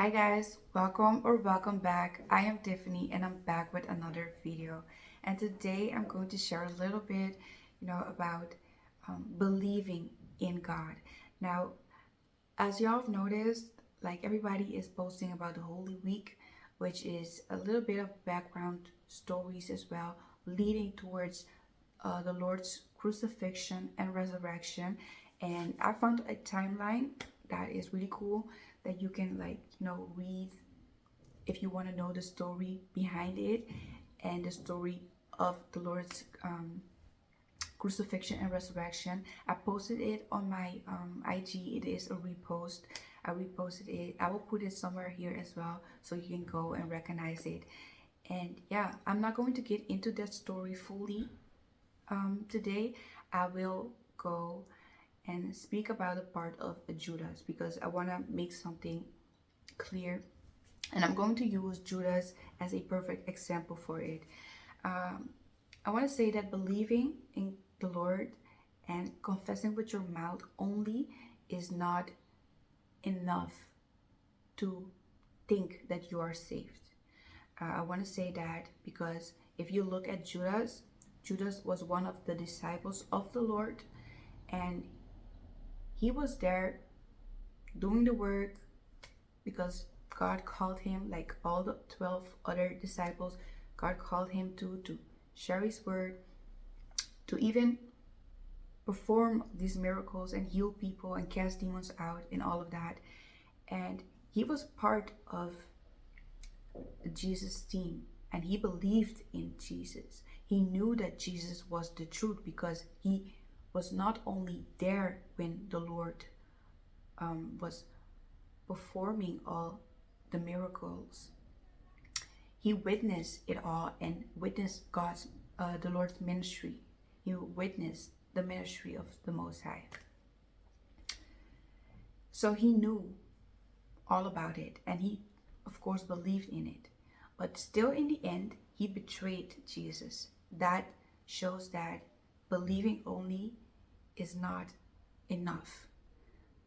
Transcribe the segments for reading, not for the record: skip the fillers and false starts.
Hi guys, welcome back. I am Tiffany and I'm back with another video. And today I'm going to share a little bit, about believing in God. Now, as y'all have noticed, like everybody is posting about the Holy Week, which is a little bit of background stories as well, leading towards the Lord's crucifixion and resurrection. And I found a timeline that is really cool that you can read if you want to know the story behind it and the story of the Lord's crucifixion and resurrection. I posted it on my IG. It is a repost. I reposted it. I will put it somewhere here as well so you can go and recognize it. And yeah, I'm not going to get into that story fully today. I will go and speak about the part of Judas because I want to make something clear, and I'm going to use Judas as a perfect example for it. I want to say that believing in the Lord and confessing with your mouth only is not enough to think that you are saved. I want to say that because if you look at Judas, Judas was one of the disciples of the Lord, and he was there doing the work because God called him, like all the 12 other disciples. God called him to share his word, to even perform these miracles and heal people and cast demons out and all of that. And he was part of Jesus' team, and he believed in Jesus. He knew that Jesus was the truth because he was not only there when the Lord was performing all the miracles. He witnessed it all and witnessed the Lord's ministry. He witnessed the ministry of the Most High. So he knew all about it, and he, of course, believed in it. But still, in the end, he betrayed Jesus. That shows that believing only is not enough.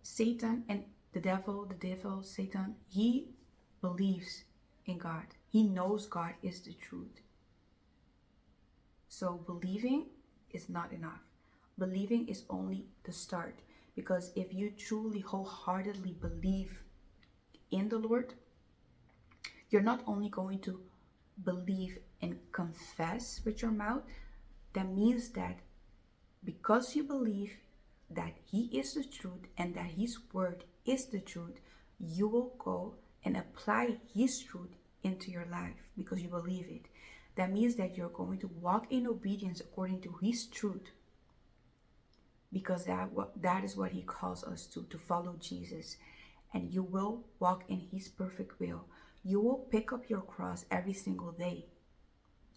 Satan and the devil, Satan, he believes in God. He knows God is the truth. So believing is not enough. Believing is only the start. Because if you truly wholeheartedly believe in the Lord, you're not only going to believe and confess with your mouth. That means that because you believe that He is the truth and that His word is the truth, you will go and apply His truth into your life because you believe it. That means that you're going to walk in obedience according to His truth, because that is what He calls us to follow Jesus. And you will walk in His perfect will. You will pick up your cross every single day,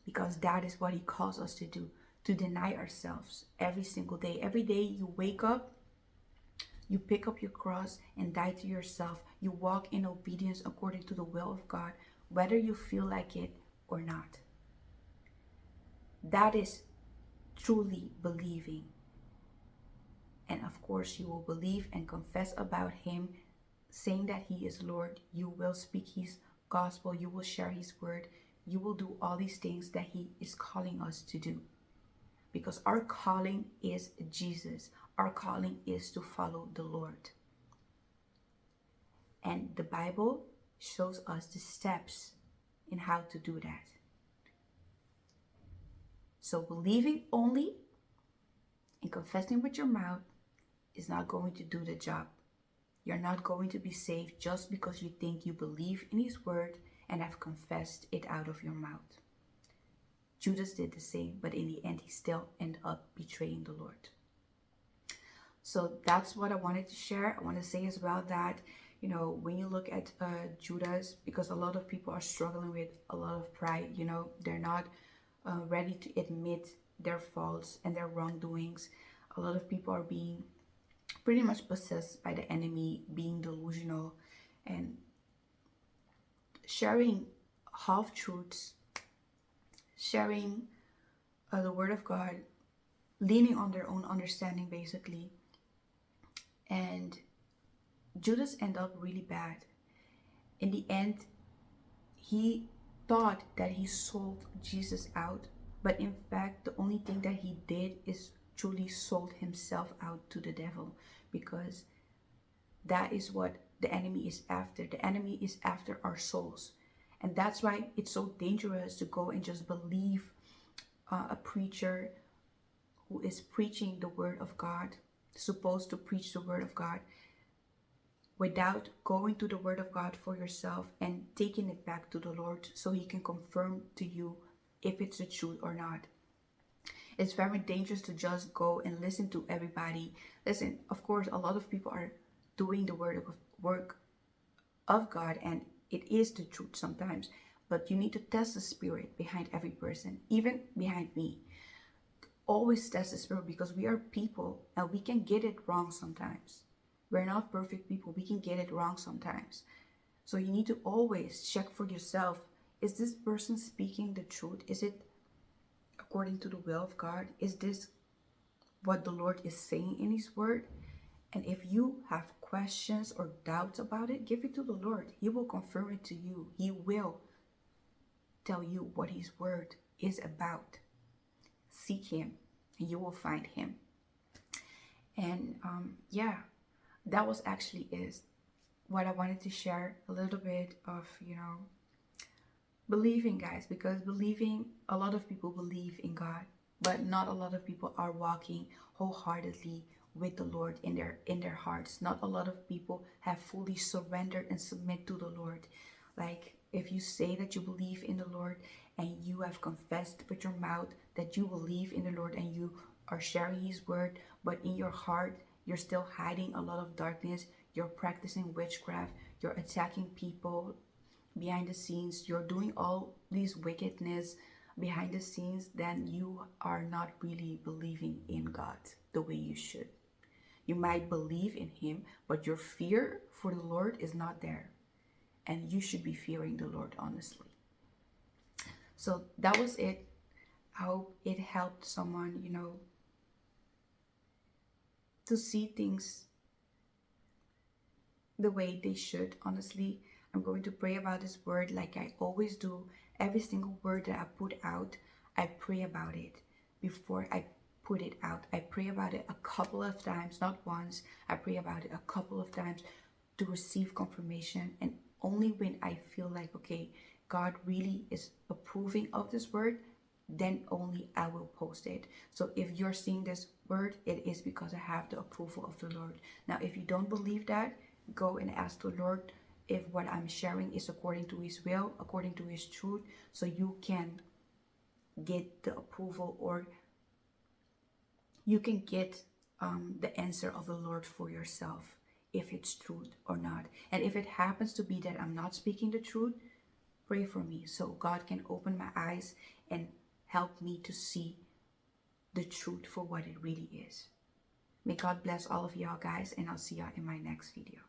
because that is what He calls us to do, to deny ourselves every single day. Every day you wake up, you pick up your cross and die to yourself. You walk in obedience according to the will of God, whether you feel like it or not. That is truly believing. And of course, you will believe and confess about Him, saying that He is Lord. You will speak His gospel. You will share His word. You will do all these things that He is calling us to do. Because our calling is Jesus. Our calling is to follow the Lord. And the Bible shows us the steps in how to do that. So believing only and confessing with your mouth is not going to do the job. You're not going to be saved just because you think you believe in His word and have confessed it out of your mouth. Judas did the same, but in the end, he still ended up betraying the Lord. So that's what I wanted to share. I want to say as well that, when you look at Judas, because a lot of people are struggling with a lot of pride, they're not ready to admit their faults and their wrongdoings. A lot of people are being pretty much possessed by the enemy, being delusional and sharing half-truths, sharing the word of God, leaning on their own understanding basically. And Judas ended up really bad. In the end, he thought that he sold Jesus out, but in fact, the only thing that he did is truly sold himself out to the devil, because that is what the enemy is after. The enemy is after our souls. And that's why it's so dangerous to go and just believe a preacher who is preaching the word of God, supposed to preach the word of God, without going to the word of God for yourself and taking it back to the Lord so he can confirm to you if it's the truth or not. It's very dangerous to just go and listen to everybody. Listen, of course, a lot of people are doing the work of God, and it is the truth sometimes, but you need to test the spirit behind every person, even behind me. Always test the spirit, because we are people and we can get it wrong sometimes. We're not perfect people. We can get it wrong sometimes. So you need to always check for yourself. Is this person speaking the truth? Is it according to the will of God? Is this what the Lord is saying in his word? And if you have questions or doubts about it, give it to the Lord. He will confirm it to you. He will tell you what his word is about. Seek him and you will find him. And yeah, that was actually is what I wanted to share, a little bit of, believing, guys, because believing, a lot of people believe in God, but not a lot of people are walking wholeheartedly with the Lord in their hearts. Not a lot of people have fully surrendered and submit to the Lord. Like, if you say that you believe in the Lord and you have confessed with your mouth that you believe in the Lord and you are sharing his word, but in your heart you're still hiding a lot of darkness, you're practicing witchcraft, you're attacking people behind the scenes, you're doing all these wickedness behind the scenes, then you are not really believing in God the way you should. You might believe in him, but your fear for the Lord is not there. And you should be fearing the Lord, honestly. So that was it. I hope it helped someone, to see things the way they should. Honestly, I'm going to pray about this word like I always do. Every single word that I put out, I pray about it before I put it out. I pray about it a couple of times, not once. I pray about it a couple of times to receive confirmation. And only when I feel like, okay, God really is approving of this word, then only I will post it. So if you're seeing this word, it is because I have the approval of the Lord. Now, if you don't believe that, go and ask the Lord if what I'm sharing is according to his will, according to his truth, so you can get the approval, or you can get the answer of the Lord for yourself, if it's truth or not. And if it happens to be that I'm not speaking the truth, pray for me so God can open my eyes and help me to see the truth for what it really is. May God bless all of y'all, guys, and I'll see y'all in my next video.